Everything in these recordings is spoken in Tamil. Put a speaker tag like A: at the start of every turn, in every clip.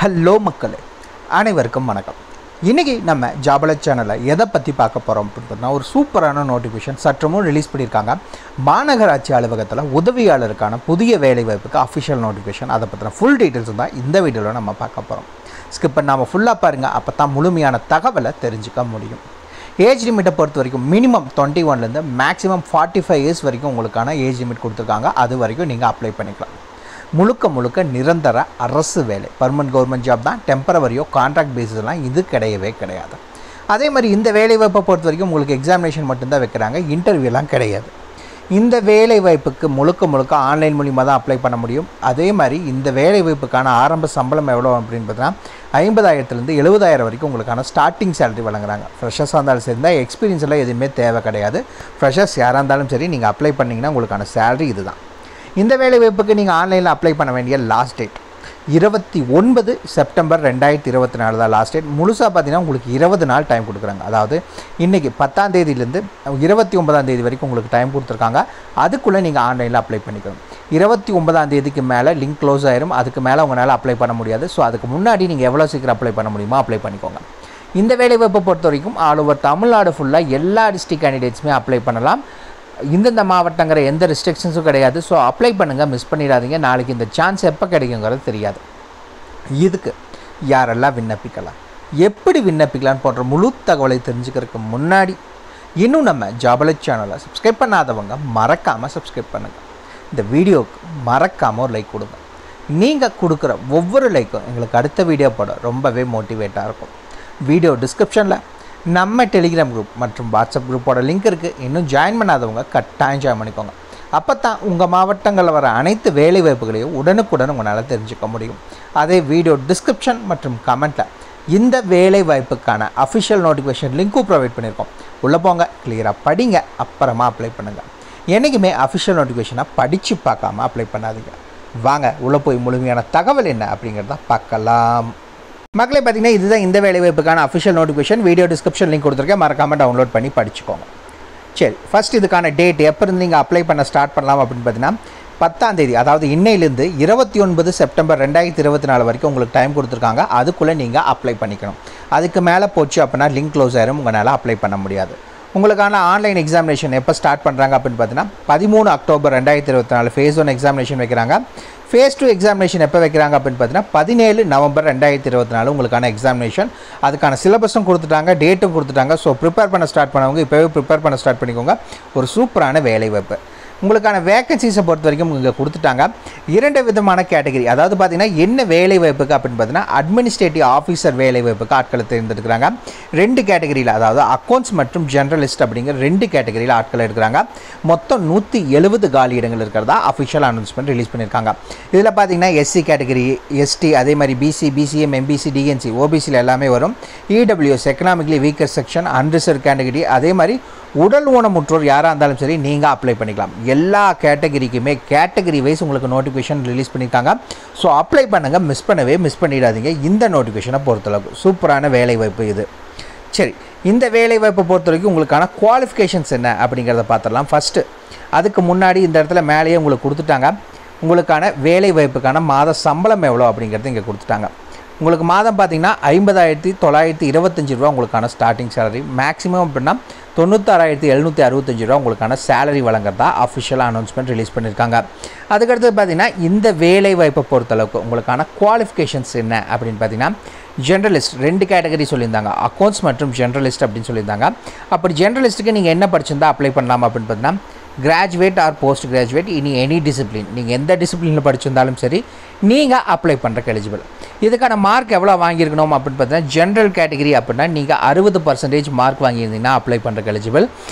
A: ஹலோ மக்களே, அனைவருக்கும் வணக்கம். இன்றைக்கி நம்ம ஜாபலட் சேனலில் எதை பற்றி பார்க்க போகிறோம் அப்படின்னா, ஒரு சூப்பரான நோட்டிஃபிகேஷன் சற்றுமும் ரிலீஸ் பண்ணியிருக்காங்க. மாநகராட்சி அலுவலகத்தில் உதவியாளருக்கான புதிய வேலைவாய்ப்புக்கு அஃபிஷியல் நோட்டிஃபிகேஷன். அதை பற்றின ஃபுல் டீட்டெயில்ஸ் தான் இந்த வீடியோவில் நம்ம பார்க்க போகிறோம். ஸ்கிப் பண்ணாமல் ஃபுல்லாக பாருங்கள், அப்போ தான் முழுமையான தகவலை தெரிஞ்சுக்க முடியும். ஏஜ் லிமிட்டை பொறுத்த வரைக்கும் மினிமம் 21லேருந்து மேக்ஸிமம் 45 இயர்ஸ் வரைக்கும் உங்களுக்கான ஏஜ் லிமிட் கொடுத்துருக்காங்க. அது வரைக்கும் நீங்கள் அப்ளை பண்ணிக்கலாம். முழுக்க நிரந்தர அரசு வேலை, பர்மனன்ட் கவர்மெண்ட் ஜாப் தான். டெம்பரவரியோ கான்ட்ராக்ட் பேஸஸ்லாம் இது கிடையவே கிடையாது. அதே மாதிரி இந்த வேலைவாய்ப்பை பொறுத்த வரைக்கும் உங்களுக்கு எக்ஸாமினேஷன் மட்டும்தான் வைக்கிறாங்க, இன்டர்வியூலாம் கிடையாது. இந்த வேலைவாய்ப்புக்கு முழுக்க ஆன்லைன் மூலிமா தான் அப்ளை பண்ண முடியும். அதே மாதிரி இந்த வேலைவாய்ப்புக்கான ஆரம்ப சம்பளம் எவ்வளோ அப்படின்னு பார்த்தீங்கன்னா 50,000லேருந்து 70,000 வரைக்கும் உங்களுக்கான ஸ்டார்டிங் சேலரி வழங்குறாங்க. ஃப்ரெஷர்ஸாக இருந்தாலும் சரி தான், எக்ஸ்பீரியன்ஸ் எல்லாம் எதுவுமே தேவை கிடையாது. ஃப்ரெஷர்ஸ் யாராக இருந்தாலும் சரி, நீங்கள் அப்ளை பண்ணிங்கன்னா உங்களுக்கான சேலரி இது தான். இந்த வேலைவாய்ப்புக்கு நீங்கள் ஆன்லைனில் அப்ளை பண்ண வேண்டிய லாஸ்ட் டேட் 29 செப்டம்பர் 2024 தான் லாஸ்ட் டேட். முழுசாக பார்த்தீங்கன்னா உங்களுக்கு 20 நாள் டைம் கொடுக்குறாங்க. அதாவது இன்றைக்கி 10ஆம் தேதியிலேருந்து 29ஆம் தேதி வரைக்கும் உங்களுக்கு டைம் கொடுத்துருக்காங்க. அதுக்குள்ளே நீங்கள் ஆன்லைனில் அப்ளை பண்ணிக்கணும். 29ஆம் தேதிக்கு மேலே லிங்க் க்ளோஸ் ஆயிரும். அதுக்கு மேலே உங்களால் அப்ளை பண்ண முடியாது. ஸோ அதுக்கு முன்னாடி நீங்கள் எவ்வளோ சீக்கிரம் அப்ளை பண்ண முடியுமோ அப்ளை பண்ணிக்கோங்க. இந்த வேலைவாய்ப்பை பொறுத்த வரைக்கும் ஆல் ஓவர் தமிழ்நாடு ஃபுல்லாக எல்லா டிஸ்ட்ரிக்ட் கேண்டிடேட்ஸுமே அப்ளை பண்ணலாம். இந்தந்த மாவட்டங்கிற எந்த ரெஸ்ட்ரிக்ஷன்ஸும் கிடையாது. ஸோ அப்ளை பண்ணுங்கள், மிஸ் பண்ணிடாதீங்க. நாளைக்கு இந்த சான்ஸ் எப்போ கிடைக்குங்கிறது தெரியாது. இதுக்கு யாரெல்லாம் விண்ணப்பிக்கலாம், எப்படி விண்ணப்பிக்கலான்னு போன்ற முழு தகவலை தெரிஞ்சுக்கிறதுக்கு முன்னாடி இன்னும் நம்ம ஜாபலட் சேனலை சப்ஸ்கிரைப் பண்ணாதவங்க மறக்காமல் சப்ஸ்கிரைப் பண்ணுங்கள். இந்த வீடியோவுக்கு மறக்காமல் ஒரு லைக் கொடுங்க. நீங்கள் கொடுக்குற ஒவ்வொரு லைக்கும் எங்களுக்கு அடுத்த வீடியோ போட ரொம்பவே மோட்டிவேட்டாக இருக்கும். வீடியோ டிஸ்கிரிப்ஷனில் நம்ம டெலிகிராம் குரூப் மற்றும் வாட்ஸ்அப் குரூப்போட லிங்க் இருக்குது. இன்னும் ஜாயின் பண்ணாதவங்க கட்டாயம் ஜாயின் பண்ணிக்கோங்க. அப்போ தான் உங்கள் மாவட்டங்களில் வர அனைத்து வேலை வாய்ப்புகளையும் உடனுக்குடன் உங்களால் தெரிஞ்சுக்க முடியும். அதே வீடியோ டிஸ்கிரிப்ஷன் மற்றும் கமெண்ட்டில் இந்த வேலை வாய்ப்புக்கான அஃபிஷியல் நோட்டிஃபிகேஷன் லிங்க்கும் ப்ரொவைட் பண்ணியிருக்கோம். உள்ளே போங்க, கிளியராக படிங்க, அப்புறமா அப்ளை பண்ணுங்கள். என்றைக்குமே அஃபிஷியல் நோட்டிஃபிகேஷனை படித்து பார்க்காம அப்ளை பண்ணாதீங்க. வாங்க உள்ளே போய் முழுமையான தகவல் என்ன அப்படிங்கிறத பார்க்கலாம். மக்களே, பார்த்தீங்கன்னா இதுதான் இந்த வேலைவாய்ப்புக்கான official notification. Video description link கொடுத்துருக்கேன், மறக்காமல் டவுன்லோட் பண்ணி படிச்சுக்கோங்க. சரி, ஃபஸ்ட் இதுக்கான டேட் எப்போ இருந்து நீங்கள் அப்ளை பண்ண ஸ்டார்ட் பண்ணலாம் அப்படின்னு பார்த்தீங்கன்னா 10ஆம் தேதி, அதாவது இன்னையிலேருந்து 29 செப்டம்பர் 2024 வரைக்கும் உங்களுக்கு டைம் கொடுத்துருக்காங்க. அதுக்குள்ளே நீங்கள் அப்ளை பண்ணிக்கணும். அதுக்கு மேலே போச்சு அப்படின்னா லிங்க் க்ளோஸ் ஆயிரும், உங்களால் அப்ளை பண்ண முடியாது. உங்களுக்கான ஆன்லைன் எக்ஸாமினேஷன் எப்போ ஸ்டார்ட் பண்ணுறாங்க அப்படின்னு பார்த்தீங்கன்னா 13 அக்டோபர் 2024 ஃபேஸ் 1 எக்ஸாமினேஷன் வைக்கிறாங்க. ஃபேஸ் 2 எக்ஸாமினேஷன் எப்போ வைக்கிறாங்க அப்படின்னு பார்த்தீங்கன்னா 17 நவம்பர் 2024 உங்களுக்கான எக்ஸாமினேஷன். அதுக்கான சிலபஸும் கொடுத்துட்டாங்க, டேட்டும் கொடுத்துட்டாங்க. ஸோ ப்ரிப்பேர் பண்ண ஸ்டார்ட் பண்ணவங்க இப்போவே ப்ரிப்பேர் பண்ண ஸ்டார்ட் பண்ணிக்கோங்க. ஒரு சூப்பரான வேலைவாய்ப்பு. உங்களுக்கான வேக்கன்சிஸை பொறுத்த வரைக்கும் இங்கே கொடுத்துட்டாங்க. 2 விதமான கேட்டகரி. அதாவது பார்த்தீங்கன்னா என்ன வேலை வாய்ப்புக்கு அப்படின்னு பார்த்தீங்கன்னா அட்மினிஸ்ட்ரேட்டிவ் ஆஃபீஸர் வேலை வாய்ப்புக்கு ஆட்களை தேர்ந்தெடுக்கிறாங்க. 2 கேட்டகரியில், அதாவது அக்கௌண்ட்ஸ் மற்றும் ஜெர்னலிஸ்ட் அப்படிங்கிற 2 கேட்டகரியில் ஆட்களை எடுக்கிறாங்க. மொத்தம் 170 காலி இடங்கள் இருக்கிறதா அஃபிஷியல் அனௌன்ஸ்மெண்ட் ரிலீஸ் பண்ணியிருக்காங்க. இதில் பார்த்தீங்கன்னா எஸ்சி கேட்டகரி, எஸ்டி, அதே மாதிரி பிசி, பிசிஎம், எம்பிசி, டிஎன்சி, ஓபிசியில் எல்லாமே வரும். EWS economically weaker section, unreserved category, அதே மாதிரி உடல் ஊனமுற்றோர் யாராக இருந்தாலும் சரி நீங்கள் அப்ளை பண்ணிக்கலாம். எல்லா கேட்டகரிக்குமே கேட்டகரி வைஸ் உங்களுக்கு நோட்டிஃபிகேஷன் ரிலீஸ் பண்ணியிருக்காங்க. ஸோ அப்ளை பண்ணுங்கள், மிஸ் பண்ணிடாதீங்க. இந்த நோட்டிஃபிகேஷனை பொறுத்தளவுக்கு சூப்பரான வேலைவாய்ப்பு இது. சரி, இந்த வேலைவாய்ப்பை பொறுத்த வரைக்கும் உங்களுக்கான குவாலிஃபிகேஷன்ஸ் என்ன அப்படிங்கிறத பார்த்துடலாம். ஃபஸ்ட்டு அதுக்கு முன்னாடி இந்த இடத்துல மேலேயே உங்களுக்கு கொடுத்துட்டாங்க. உங்களுக்கான வேலைவாய்ப்புக்கான மாத சம்பளம் எவ்வளோ அப்படிங்கிறது இங்கே கொடுத்துட்டாங்க. உங்களுக்கு மாதம் பார்த்தீங்கன்னா 50,925 ரூபா உங்களுக்கான ஸ்டார்டிங் சேலரி. மேக்ஸிமம் அப்படின்னா 96,765 ரூபா உங்களுக்கான சேலரி வழங்குறதா அஃபிஷியல் அனௌன்ஸ்மெண்ட் ரிலீஸ் பண்ணியிருக்காங்க. அதுக்கடுத்து பார்த்தீங்கன்னா இந்த வேலை வாய்ப்பை பொறுத்தளவுக்கு உங்களுக்கான குவாலிஃபிகேஷன்ஸ் என்ன அப்படின்னு பார்த்தீங்கன்னா ஜெர்னலிஸ்ட் 2 கேட்டகரி சொல்லியிருந்தாங்க, அக்கௌண்ட்ஸ் மற்றும் ஜெர்னலிஸ்ட் அப்படின்னு சொல்லியிருந்தாங்க. அப்படி ஜெர்னலிஸ்ட்டுக்கு நீங்கள் என்ன படிச்சிருந்தா அப்ளை பண்ணலாம் அப்படின்னு பார்த்தீங்கன்னா கிராஜுவேட் ஆர் போஸ்ட் கிராஜுவேட் இனி எனி டிசிப்ளின், நீங்கள் எந்த டிசிப்ளினில் படிச்சிருந்தாலும் சரி நீங்கள் அப்ளை பண்ணுறக்கு எலிஜிபிள். இதுக்கான மார்க் எவ்வளோ வாங்கியிருக்கணும் அப்படின்னு பார்த்தீங்கன்னா ஜென்ரல் கேட்டகரி அப்படின்னா நீங்கள் 60% மார்க் வாங்கியிருந்தீங்கன்னா அப்ளை பண்ணுறக்கு எலிஜிபிள்.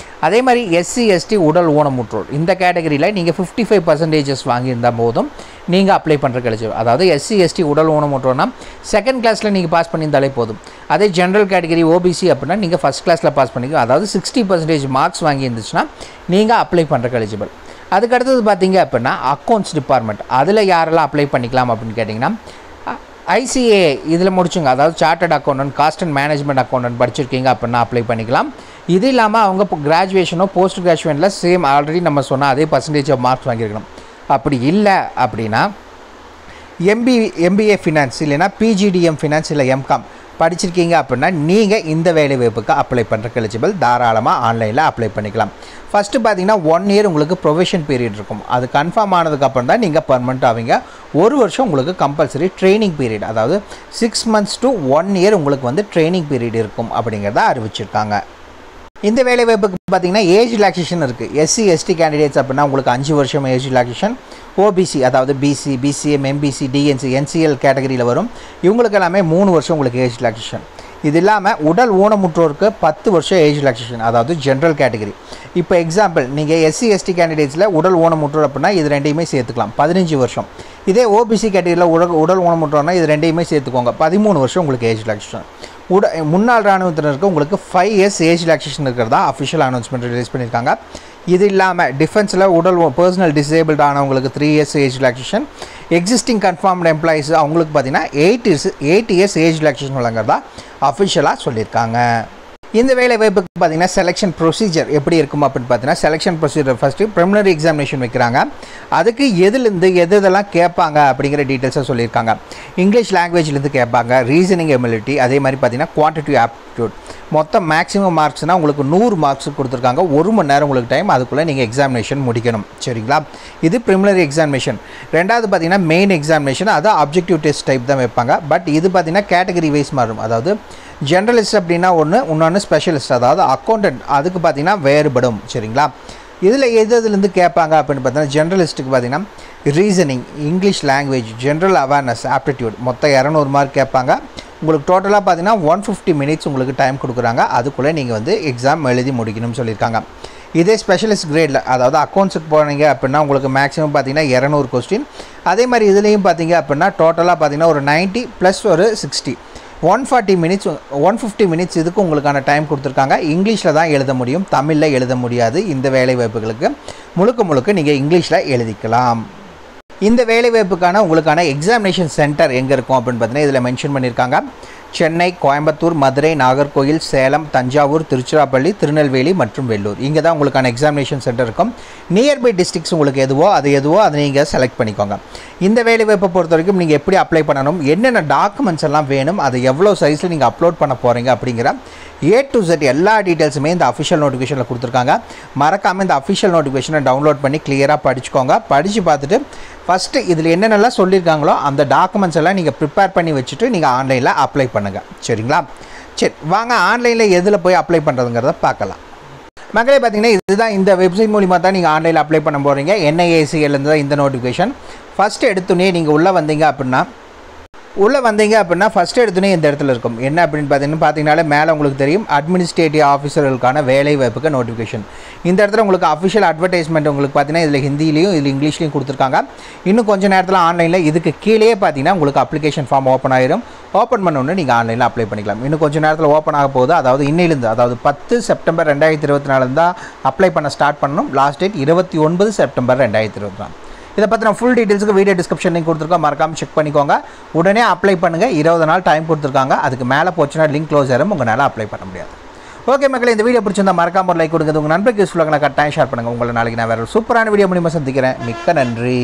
A: அதே மாதிரி எஸ்சி, எஸ்டி, உடல் ஊனமுற்றோர் இந்த கேட்டகரியில் நீங்கள் 55% வாங்கியிருந்தால் போதும் நீங்கள் அப்ளை பண்ணுறக்கு எலிஜிபிள். அதாவது எஸ்சி, எஸ்டி, உடல் ஊனமுற்றோர்னா 2nd கிளாஸில் நீங்கள் பாஸ் பண்ணியிருந்தாலே போதும். அதே ஜென்ரல் கேட்டகரி ஓபிசி அப்படின்னா நீங்கள் 1st கிளாஸில் பாஸ் பண்ணிக்க, அதாவது 60% மார்க்ஸ் வாங்கியிருந்துச்சுன்னா நீங்கள் அப்ளை பண்ணுறக்கு எலிஜிபிள். அதுக்கடுத்தது பார்த்தீங்க அப்படின்னா அக்கௌண்ட்ஸ் டிபார்ட்மெண்ட், அதில் யாரெல்லாம் அப்ளை பண்ணிக்கலாம் அப்படின்னு கேட்டிங்கன்னா ஐசிஏ இதில் முடிச்சுங்க, அதாவது chartered accountant, cost and management accountant படிச்சிருக்கீங்க அப்படின்னா அப்ளை பண்ணிக்கலாம். இது இல்லாமல் அவங்க கிராஜுவேஷனோ போஸ்ட் கிராஜுவேஷனில் சேம் ஆல்ரெடி நம்ம சொன்னால் அதே பர்சன்டேஜ் ஆஃப் மார்க்ஸ் வாங்கியிருக்கணும். அப்படி இல்லை அப்படின்னா எம்பிஏ ஃபினான்ஸ் இல்லைனா பிஜிடிஎம் ஃபினான்ஸ் இல்லை எம்காம் படிச்சிருக்கீங்க அப்படின்னா நீங்கள் இந்த வேலை வாய்ப்புக்கு அப்ளை பண்ணுறக்கு எலிஜிபிள். தாராளமாக ஆன்லைனில் அப்ளை பண்ணிக்கலாம். ஃபஸ்ட்டு பார்த்தீங்கன்னா 1 இயர் உங்களுக்கு ப்ரொவிஷன் பீரியட் இருக்கும். அது கன்ஃபார்ம் ஆனதுக்கப்புறம் தான் நீங்கள் பர்மனெண்ட் ஆவீங்க. 1 வருஷம் உங்களுக்கு கம்பல்சரி ட்ரைனிங் பீரியட், அதாவது 6 months to 1 year உங்களுக்கு வந்து ட்ரைனிங் பீரியட் இருக்கும் அப்படிங்கிறத அறிவிச்சிருக்காங்க. இந்த வேலை வாய்ப்புக்கு பார்த்தீங்கன்னா ஏஜ் ரிலாக்ஸேஷன் இருக்குது. எஸ்சி எஸ்டி கேண்டிடேட்ஸ் அப்படின்னா உங்களுக்கு 5 வருஷம் ஏஜ் ரிலாக்ஸேஷன். ஓபிசி அதாவது BC BCM MBC DNC NCL கேட்டகரியில் வரும். இவங்களுக்கு எல்லாமே 3 வருஷம் உங்களுக்கு ஏஜ் ரிலாக்ஸேஷன். இது இல்லாமல் உடல் ஊனமுற்றோருக்கு 10 வருஷம் ஏஜ் ரிலாக்ஸேஷன், அதாவது ஜென்ரல் கேட்டகரி. இப்போ எக்ஸாம்பிள் நீங்கள் எஸ்சி எஸ்டி கேண்டிடேட்ஸில் உடல் ஊனமுற்றோர் அப்படின்னா இது ரெண்டையுமே சேர்த்துக்கலாம், 15 வருஷம். இதே ஓபிசி கேட்டகரியில் உடல் ஊனமுற்றோர்னா இது ரெண்டையுமே சேர்த்துக்கோங்க, 13 வருஷம் உங்களுக்கு ஏஜ் ரிலாக்ஸேஷன். முன்னாள் இராணுவத்தினருக்கு உங்களுக்கு 5 years ஏஜ் ரிலாக்ஸேஷன் இருக்கிறதா அஃபிஷியல் அனௌன்ஸ்மெண்ட் ரிலீஸ் பண்ணியிருக்காங்க. இது இல்லாமல் டிஃபென்ஸில் பர்சனல் டிசேபிள்ட் ஆனவங்களுக்கு 3 years age relaxation. Existing confirmed employees அவங்களுக்கு பார்த்தீங்கன்னா 8 years ஏஜ் ரிலாக்ஸேஷன் வழங்குறதா அஃபிஷியலாக சொல்லியிருக்காங்க. இந்த வேலை வாய்ப்புக்கு பார்த்தீங்கன்னா செலெக்ஷன் ப்ரொசீஜர் எப்படி இருக்கும் அப்படின்னு பார்த்தீங்கன்னா, selection procedure first preliminary examination வைக்கிறாங்க. அதுக்கு எதெல்லாம் கேட்பாங்க அப்படிங்கிற டீட்டெயில்ஸாக சொல்லியிருக்காங்க. இங்கிலீஷ் லாங்குவேஜ்லேருந்து கேட்பாங்க, ரீசனிங் எபிலிட்டி, அதே மாதிரி பார்த்தீங்கன்னா குவான்டிட்டிவ் ஆப்டிடியூட். மொத்தம் மேக்ஸிமம் மார்க்ஸ்னால் உங்களுக்கு 100 மார்க்ஸ் கொடுத்துருக்காங்க. 1 மணி நேரம் உங்களுக்கு டைம், அதுக்குள்ளே நீங்கள் எக்ஸாமினேஷன் முடிக்கணும். சரிங்களா? இது ப்ரிலிமினரி எக்ஸாமினேஷன். ரெண்டாவது பார்த்தீங்கன்னா மெயின் எக்ஸாமினேஷன், அது ஆப்ஜெக்டிவ் டெஸ்ட் டைப் தான் வைப்பாங்க. பட் இது பார்த்தீங்கன்னா கேட்டகரி வைஸ் மாறும். அதாவது ஜென்ரலிஸ்ட் அப்படின்னா இன்னொன்று ஸ்பெஷலிஸ்ட், அதாவது அக்கௌண்டன்ட், அதுக்கு பார்த்தீங்கன்னா வேறுபடும். சரிங்களா? இதில் எதுலேருந்து கேட்பாங்க அப்படின்னு பார்த்தீங்கன்னா, ஜென்ரலிஸ்ட்டுக்கு பார்த்தீங்கன்னா reasoning, English language, general awareness, aptitude, மொத்தம் 200 மார்க் கேட்பாங்க. உங்களுக்கு டோட்டலாக பார்த்தீங்கன்னா 150 minutes உங்களுக்கு டைம் கொடுக்குறாங்க. அதுக்குள்ளே நீங்கள் வந்து எக்ஸாம் எழுதி முடிக்கணும்னு சொல்லியிருக்காங்க. இதே ஸ்பெஷலிஸ்ட் கிரேடில், அதாவது அக்கௌண்ட்ஸுக்கு போனீங்க அப்படின்னா உங்களுக்கு மேக்ஸிமம் பார்த்தீங்கன்னா 200 கொஸ்டின். அதே மாதிரி இதுலேயும் பார்த்தீங்க அப்படின்னா டோட்டலாக பார்த்தீங்கன்னா ஒரு 90 + ஒரு 60, 150 minutes இதுக்கு உங்களுக்கான டைம் கொடுத்துருக்காங்க. இங்கிலீஷில் தான் எழுத முடியும், தமிழில் எழுத முடியாது. இந்த வேலை வாய்ப்புகளுக்கு முழுக்க நீங்கள் இங்கிலீஷில் எழுதிக்கலாம். இந்த வேலை வாய்ப்புக்கான உங்களுக்கான எக்ஸாமினேஷன் சென்டர் எங்கே இருக்கும் அப்படின்னு பார்த்தீங்கன்னா இதில் மென்ஷன் பண்ணியிருக்காங்க. சென்னை, கோயம்புத்தூர், மதுரை, நாகர்கோயில், சேலம், தஞ்சாவூர், திருச்சிராப்பள்ளி, திருநெல்வேலி மற்றும் வெள்ளூர். இங்கே தான் உங்களுக்கான எக்ஸாமினேஷன் சென்டர் இருக்கும். நியர்பை டிஸ்ட்ரிக்ஸ் உங்களுக்கு எதுவோ அதை நீங்கள் செலக்ட் பண்ணிக்கோங்க. இந்த வேலைவாய்ப்பை பொறுத்த வரைக்கும் நீங்கள் எப்படி அப்ளை பண்ணணும், என்னென்ன டாக்குமெண்ட்ஸ் எல்லாம் வேணும், அதை எவ்வளோ சைஸில் நீங்கள் அப்லோட் பண்ண போகிறீங்க அப்படிங்கிற A to Z எல்லா டீட்டெயில்ஸுமே இந்த அஃபிஷியல் நோட்டிஃபிகேஷனில் கொடுத்துருக்காங்க. மறக்காமல் இந்த அஃபிஷியல் நோட்டிஃபிகேஷனை டவுன்லோட் பண்ணி கிளியராக படிச்சுக்கோங்க. படித்து பார்த்துட்டு ஃபஸ்ட்டு இதில் என்னென்னலாம் சொல்லியிருக்காங்களோ அந்த டாக்குமெண்ட்ஸ் எல்லாம் நீங்கள் ப்ரிப்பேர் பண்ணி வச்சுட்டு நீங்கள் ஆன்லைனில் அப்ளை பண்ணுங்கள். சரிங்களா? சரி, வாங்க ஆன்லைனில் எதில் போய் அப்ளை பண்ணுறதுங்கிறத பார்க்கலாம். மக்களே பார்த்தீங்கன்னா இதுதான், இந்த வெப்சைட் மூலிமா தான் நீங்கள் ஆன்லைனில் அப்ளை பண்ண போகிறீங்க. NIACலேருந்து தான் இந்த நோட்டிஃபிகேஷன். ஃபஸ்ட்டு எடுத்துனே நீங்கள் உள்ளே வந்தீங்க அப்படின்னா ஃபஸ்ட்டு எடுத்துனே இந்த இடத்துல இருக்கும். என்ன அப்படின்னு பார்த்தீங்கன்னாலே மேலே உங்களுக்கு தெரியும் அட்மினிஸ்ட்ரேட்டிவ் ஆஃபீஸர்களுக்கான வேலை வாய்ப்புக்கு நோட்டிஃபிகேஷன். இந்த இடத்துல உங்களுக்கு அஃபிஷியல் அட்வர்டைஸ்மெண்ட் உங்களுக்கு பார்த்தீங்கன்னா இதில் ஹிந்திலையும் இதில் இங்கிலீஷ்லையும் கொடுத்துருக்காங்க. இன்னும் கொஞ்சம் நேரத்தில் ஆன்லைனில் இதுக்கு கீழே பார்த்தீங்கன்னா உங்களுக்கு அப்ளிகேஷன் ஃபார்ம் ஓப்பன் ஆயிரும். ஓப்பன் பண்ணோன்னு நீங்கள் ஆன்லைனில் அப்ளை பண்ணிக்கலாம். இன்னும் கொஞ்சம் நேரத்தில் ஓப்பன் ஆக போகுது. அதாவது இன்னிலிருந்து, அதாவது 10 செப்டம்பர் 2024 தான் அப்ளை பண்ண ஸ்டார்ட் பண்ணணும். Last date 29 September 2024. இதை பற்றின ஃபுல் டீட்டெயில்ஸுக்கு வீடியோ டிஸ்கிரிப்ஷன் லிங்க் கொடுத்துருக்கோம், மறக்காமல் செக் பண்ணிக்கோங்க. உடனே அப்ளை பண்ணுங்கள். 20 நாள் டைம் கொடுத்துருக்காங்க. அதுக்கு மேலே போச்சுன்னா லிங்க் க்ளோஸ் ஆயிரும், உங்களால் அப்ளை பண்ண முடியாது. ஓகே மக்களே, இந்த வீடியோ பிடிச்சிருந்தா மறக்காம ஒரு லைக் கொடுங்க. உங்கள் நண்பருக்கு யூஸ்ஃபுல்லாக கட்டாயம் ஷேர் பண்ணுங்கள். உங்களை நாளைக்கு நான் வேறு ஒரு சூப்பரான வீடியோ மூலியமாக சந்திக்கிறேன். மிக்க நன்றி.